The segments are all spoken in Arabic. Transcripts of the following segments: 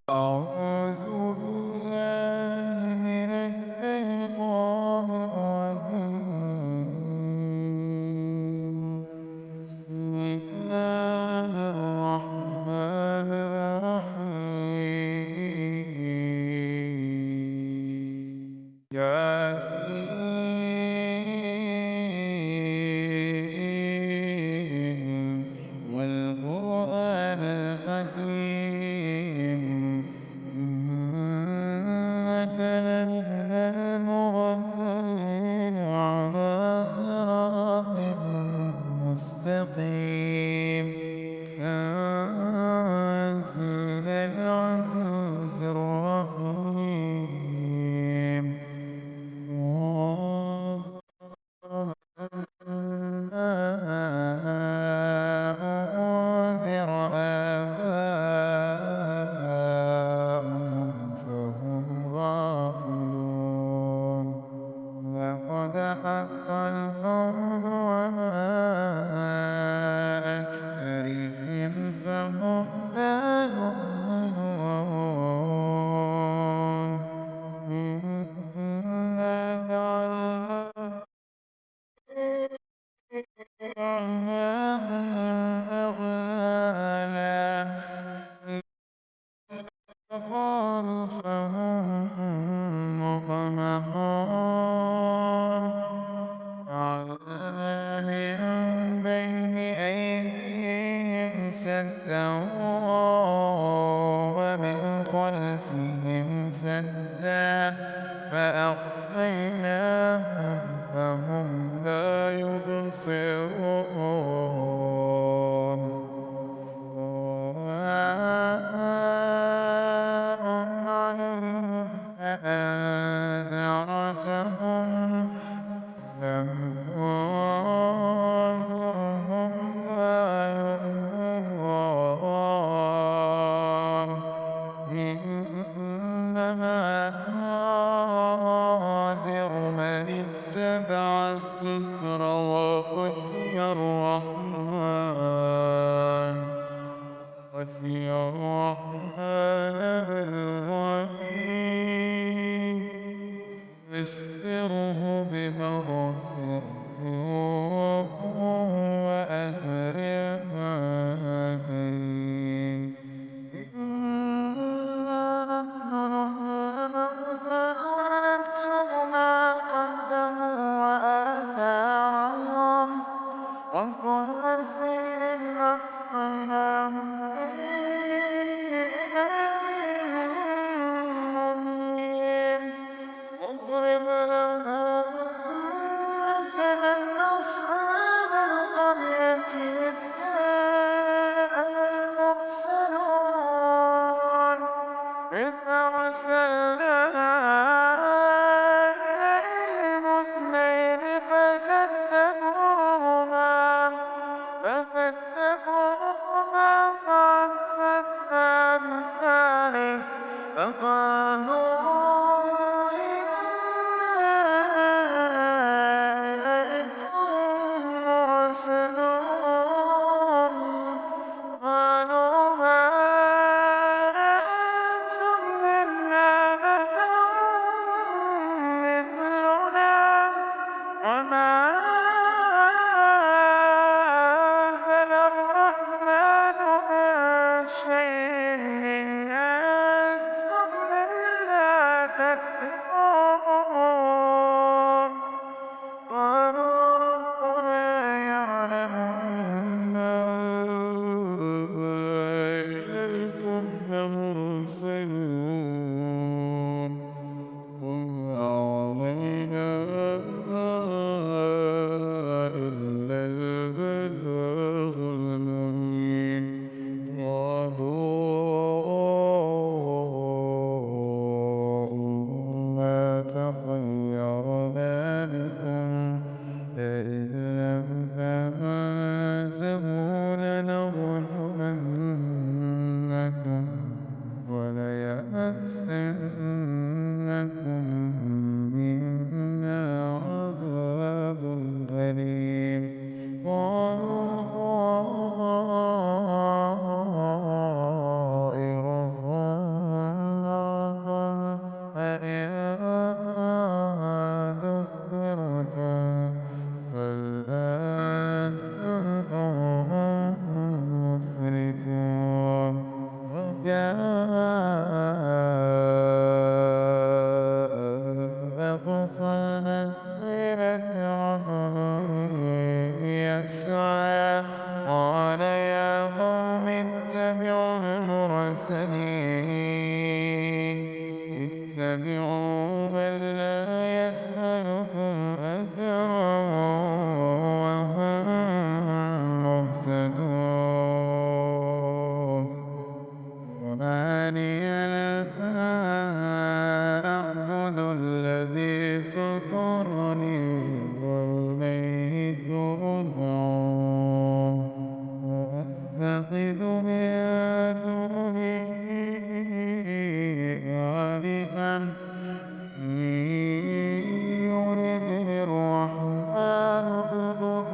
أعوذ بالله من الشيطان الرجيم. بسم الله الرحمن الرحيم. ياسين والقرآن الحكيم إنك لمن المرسلين على صراط مستقيم تنزيل العزيز الرحيم. أنذر آباءهم فهم غافلون. لقد حق القول على أكثرهم فهم لا يؤمنون. إنا جعلنا فقالوا فهم مقمحون. جعلنا من بين أيديهم سدا ومن خلفهم سدا فأغشيناهم فهم لا يبصرون. فأنذرتهم فهم لا يؤمنون. إنما تنذر من اتبع الذكر وخشي الرحمن بالغيب يسره بمغفرة وأجر عظيم. إنا نكتب ما قدموا وآثارهم وكل شيء أحصيناه في إمام مبين. واضرب لنا مثلا أصحاب القرية إذ جاءها المرسلون إذ أرسلنا إليهم اثنين فكذبوهما فعززنا بالثالث فقالوا إنا إليكم مرسلون. قالوا ما أنتم إلا بشر مثلنا وما أنزل الرحمن من شيء إن أنتم إلا تكفرون. قالوا ربنا يعلم إنا إليكم لمرسلون. وما علينا إلا البلاغ المبين. قالوا إنا تطيرنا بكم لئن لم تنتهوا لنرجمنكم وليمسنكم منا عذاب أليم. قالوا طائركم أقصى يسعى قال يا قوم اتبعوا المرسلين اتبعوا من لا يسألكم أجرا وهم مهتدون وما لي لا أعبد الذي فطرني وإليه ترجعون وأتخذ من دونه آلهة إن يردني الرحمن بضر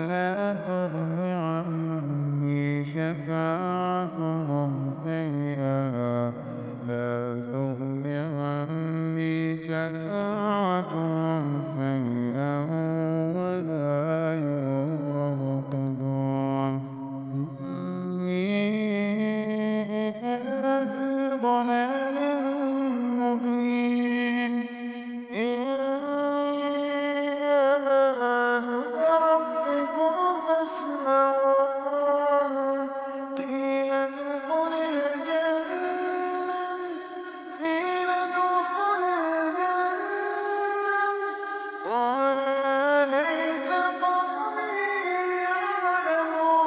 لا تغن عني شفاعتهم شيئا لا تغن عني شفاعتهم شيئا ولا ينقذون إني إذا في ضلال مبين إني آمنت ربكم فاسمعون قيل ادخل الجنة قيل ادخل الجنة قال يا ليت قومي يعلمون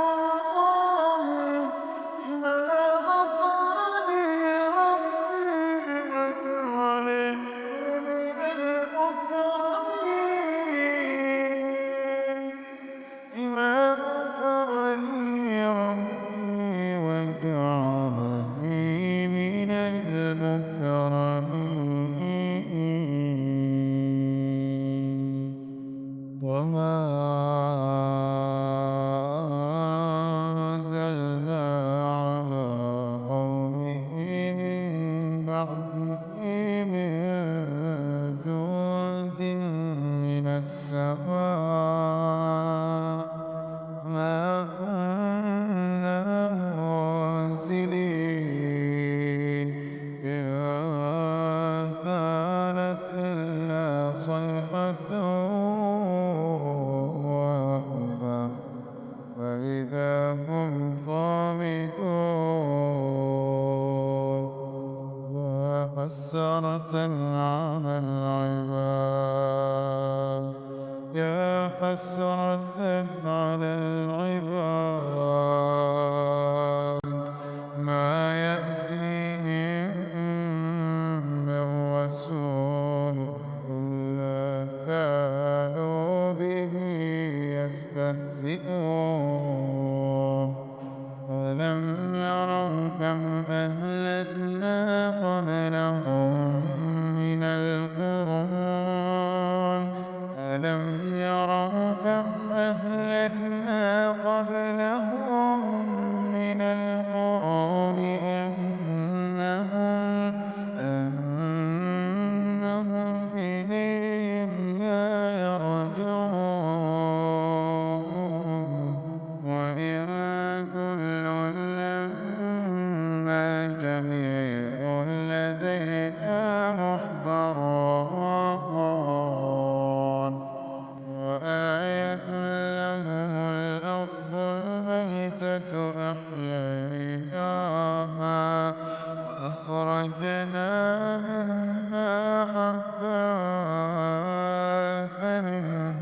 ما غفر لي ربي وجعلني من المكرمين ما غفر لي ربي وجعلني من المكرمين وما أنزلنا على قومه من بعده من جند من السماء ما كنا منزلين إن كانت إلا صيحة واحدة فإذا هم خامدون يا حسرة على العباد يا حسرة على العباد ما يأتيهم من رسول إلا كانوا به يستهزئون ألم يروا كم أهلكنا قبلهم من القرون ألم يروا كم أهلكنا قبلهم من القرون أنهم إليهم لا يرجعون وإن كل لما جميع لدينا محضرون وآية لهم الأرض الميتة أحييناها وأخرجنا منها حبا فمنه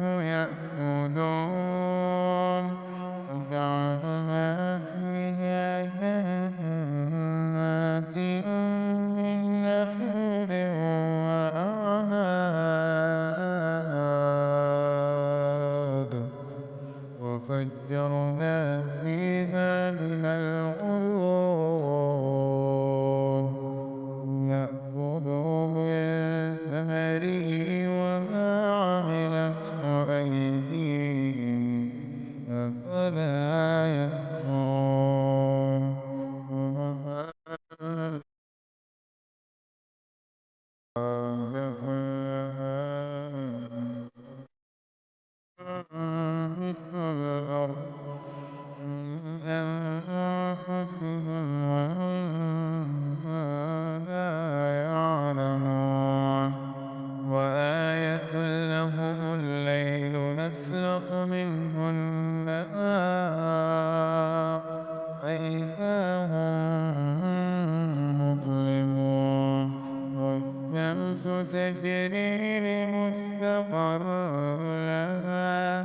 يأكلون وجعلنا فيها جنات من نخيل وأعناب وفجرنا فيها من العيون يأكلوا من ثمره وما عملته أيديهم أفلا يشكرون مثل الأرض من أنفسهم والشمس تجري لمستقر لها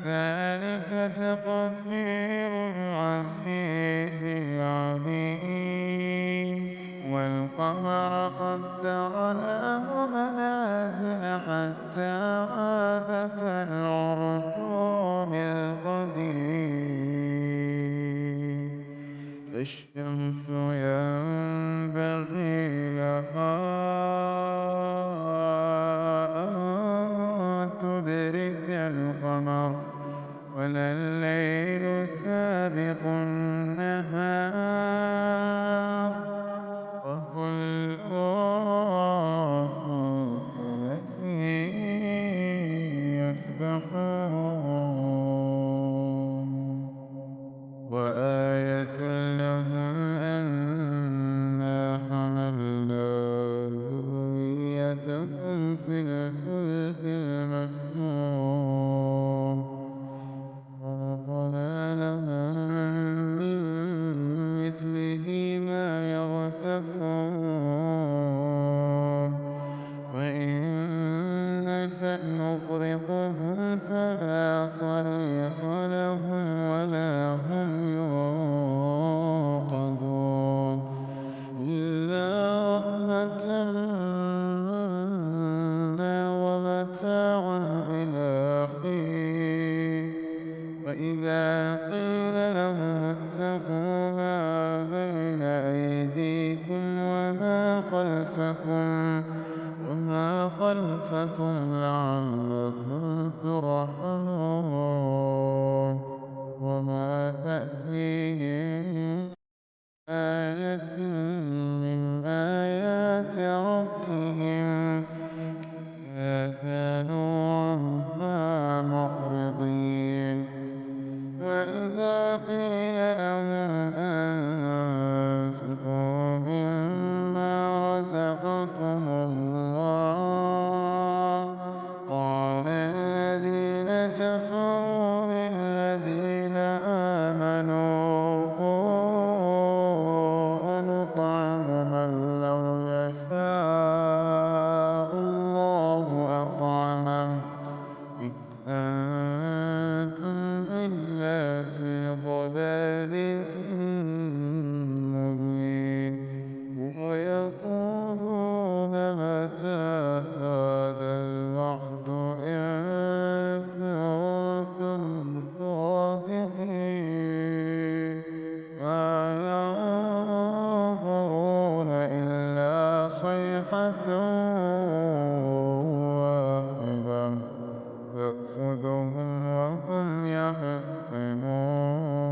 ذلك تقدير العزيز العليم والقمر قدرناه منازل حتى عاد كالعرجون القديم الشمس ينبغي لها أن تدرك القمر ولا الليل سابق النهار وكل فلك يسبحون وآية لهم أنا حملنا ذريتهم في الفلك المشحون وخلقنا لهم من مثله ما يركبون وإن نشأ نغرقهم فلا صريخ لهم ولا هم ينقذون إلا رحمة منا ومتاعا إلى حين وإذا قيل لهم اتقوا ما بين أيديكم وما خلفكم لعلكم ترحمون وما تأتيهم آية من آيات ربهم إذا كانوا عنها معرضين وإذا قيل لهم أنفقوا مما رزقكم الله قال الذين كفروا للذين آمنوا أنطعم من لو يشاء الله أطعمه إن أنتم إلا في ضلال مبين ويقولون متى هذا الوعد إن كنتم صادقين ما ينظرون إلا صيحة واحدة تأخذهم وهم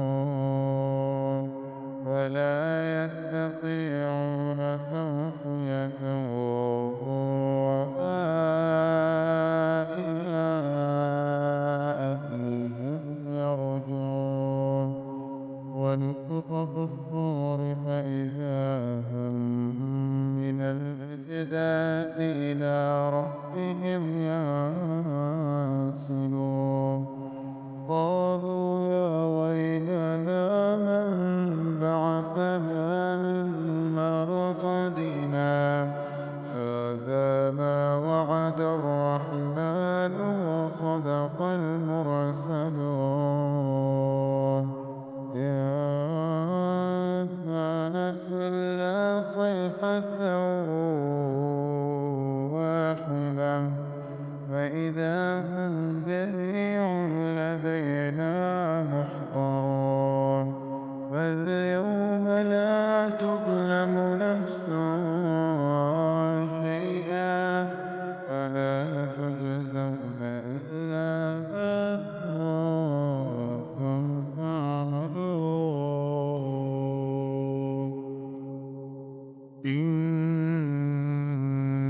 يحطمون ولا يستطيعون توصية ولا إلى أهلهم يرجعون ونفخ في الصور فإذا هم من الأجداث إلى ربهم ينسلون قالوا يا ويلنا من بعثنا من مرقدنا هذا ما وعد الرحمن وصدق المرسلون إن كانت إلا صيحة واحدة فإذا هم جميع لدينا محضرون فاليوم لا تظلم نفس شيئا ولا تجزون إلا ما كنتم تعملون إن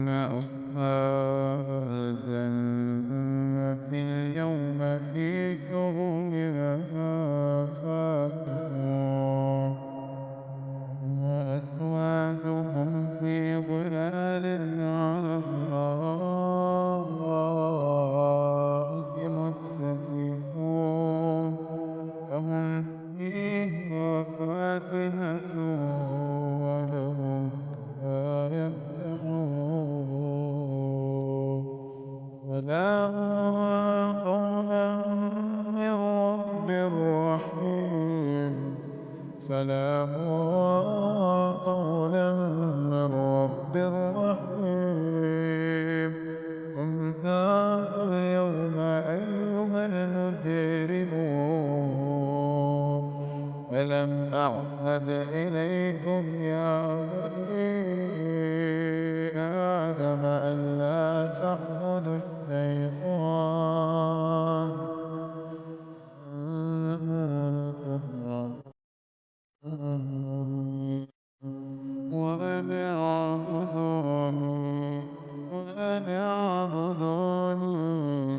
أصحاب الجنة اليوم في شغل فاكهون وأزواجهم في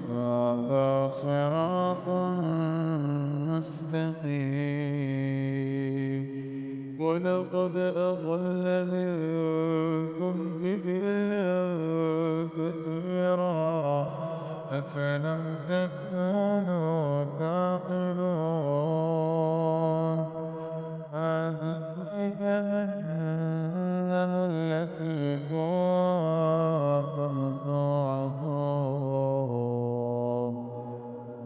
هذا صراط مستقيم. ولقد أضل منكم جبلا كثيرا أفلم تكونوا تعقلون. هذه جهنم التي كنتم توعدون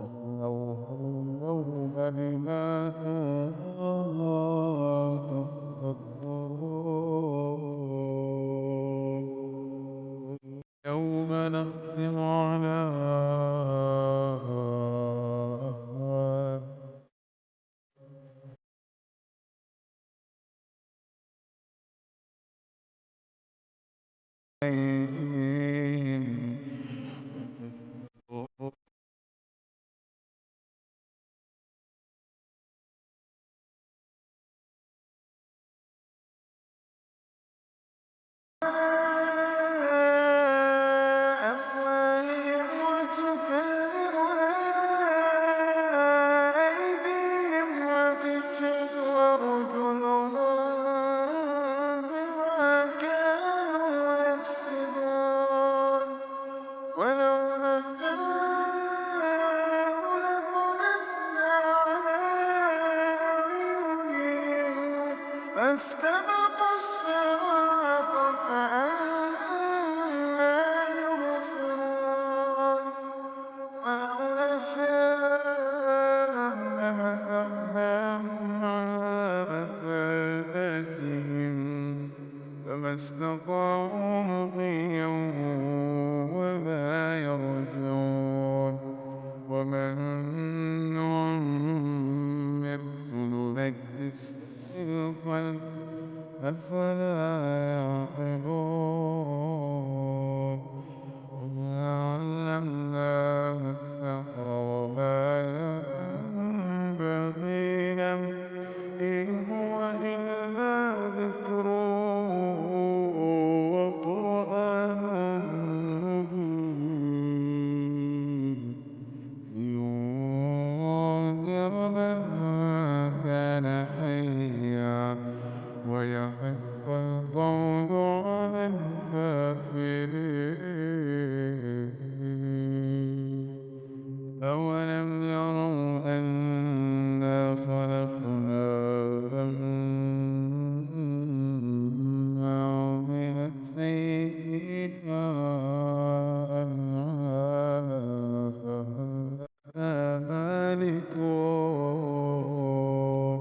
اصلوها اليوم بما كنتم تكفرون. يوم نختم على أفواههم. وتكلمنا أيديهم وتشهد أرجلهم بما كانوا يكسبون. ولو نشاء لطمسنا على أعينهم فاستبقوا الصراط فأنى يبصرون. ولو نشاء لمسخناهم على مكانتهم فما استطاعوا مضيا ولا يرجعون. ومن نعمره ننكسه في الخلق أفلا يعقلون. وما علمناه السحر وما ينبغي له إن هو إلا ذكر وقرآن مبين لينذر من كان حيا ويحق القول على الكافرين. أولم يروا أنا خلقنا مما عملت أيدينا أنعاما فهم مالكون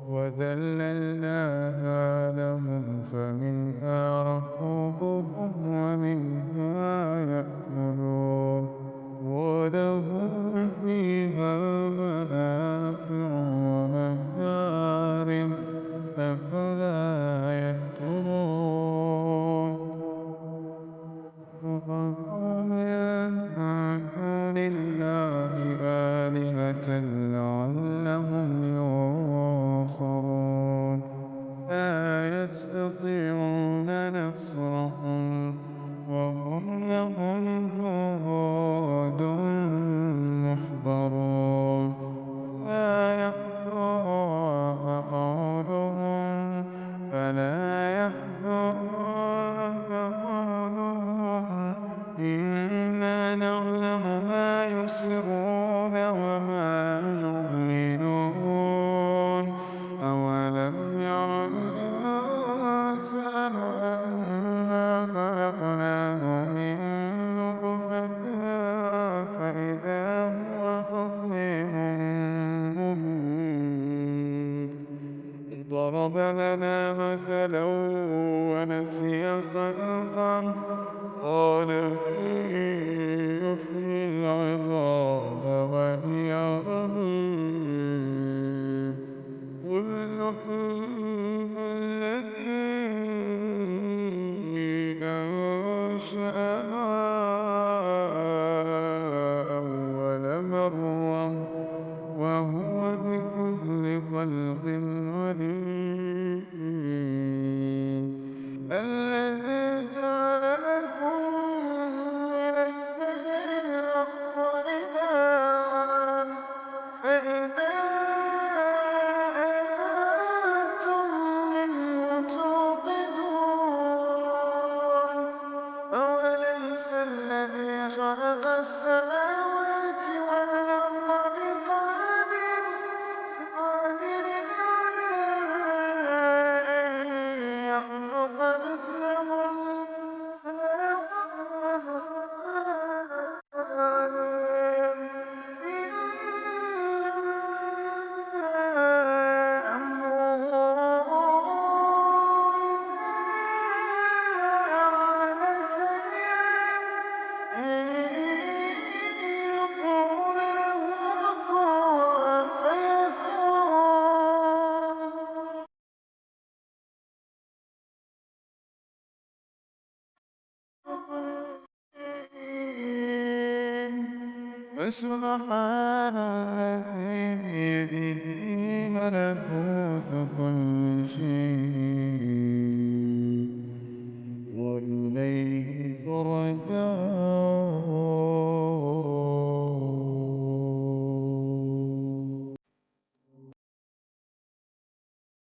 وذللناها لهم فمنها ركوبهم ومنها يأكلون ولهم فيها منافع ومشارب أفلا يشكرون. وخلقوا من دون الله آلهة لعلهم ينصرون. لا يستطيعون نصرهم وهم لهم جند محضرون. لا يحزنك قولهم فلا يحزنك قولهم إنا نعلم ما يسرون وما يعلنون. أولم ير الإنسان أنا خلقناه من نطفة فإذا هو خصيم مبين. ضرب لنا مثلا ونسي خلقه قال من يحيي العظام وهي رميم. قل يحييها الذي أنشأها أول مرة وهو بكل خلق عليم. الذي جعل لكم من الشجر الأخضر نارا فإذا أنتم منه توقدون أوليس الذي خلق السماوات والأرض بقادر على أن يخلق مثلهم فسبحان الذي بيده ملكوت كل شيء